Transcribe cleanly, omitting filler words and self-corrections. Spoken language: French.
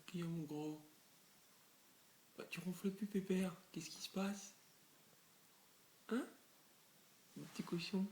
Qui est mon gros? Bah, tu ronfles plus, Pépère. Qu'est-ce qui se passe? Hein? Mon petit cochon.